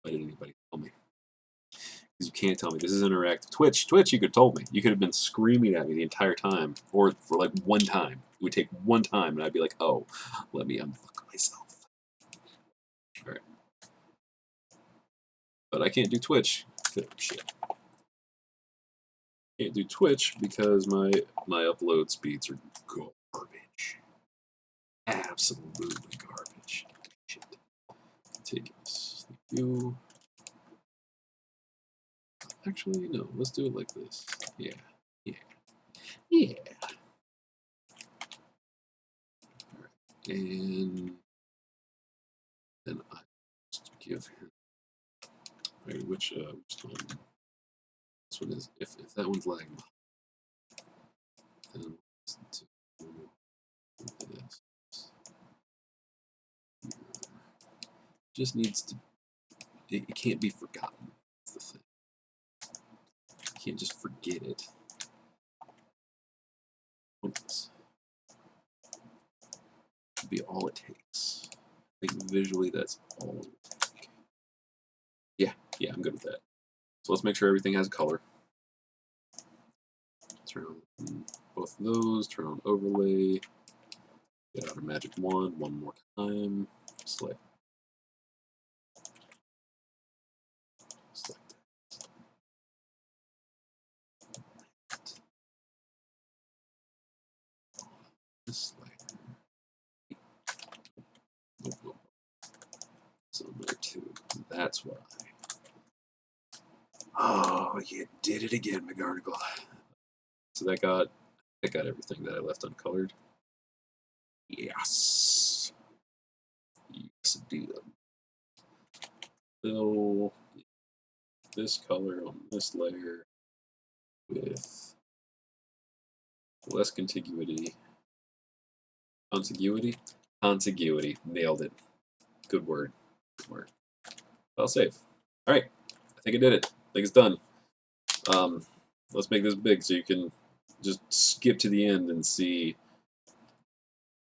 Why didn't anybody tell me? Because you can't tell me. This is interactive. Twitch, you could have told me. You could have been screaming at me the entire time. Or for like one time. It would take one time and I'd be like, oh, let me unfuck myself. Alright. But I can't do Twitch. Shit. Can't do Twitch because my upload speeds are garbage. Absolutely garbage. Shit. Contiguous. Thank you. Actually, no. Let's do it like this. Yeah. Yeah. Yeah. Alright. And then I just give him. Wait, which one? This one is. If that one's lagging, then let's do this. Just needs to. It can't be forgotten. That's the thing. You can't just forget it. This should be all it takes. I think visually that's all it would take. Yeah, I'm good with that. So let's make sure everything has a color. Turn on both of those, turn on overlay, get out a magic wand one more time, select this layer. So number 2. That's why. Oh, you did it again, McGarnagle. So that got everything that I left uncolored. Yes. Yes, it did. Fill this color on this layer with less contiguity. Contiguity? Contiguity. Nailed it. Good word. Good word. I'll save. Alright. I think I did it. I think it's done. Let's make this big so you can just skip to the end and see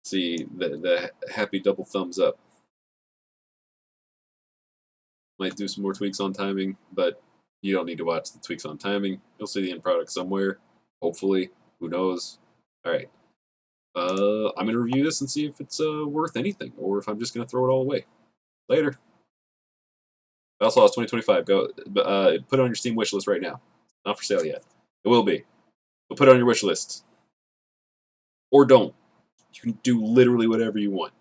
the happy double thumbs up. Might do some more tweaks on timing, but you don't need to watch the tweaks on timing. You'll see the end product somewhere. Hopefully. Who knows? Alright. I'm going to review this and see if it's worth anything, or if I'm just going to throw it all away. Later. BattleSloths 2025. Go put it on your Steam wish list right now. Not for sale yet. It will be. But put it on your wish list. Or don't. You can do literally whatever you want.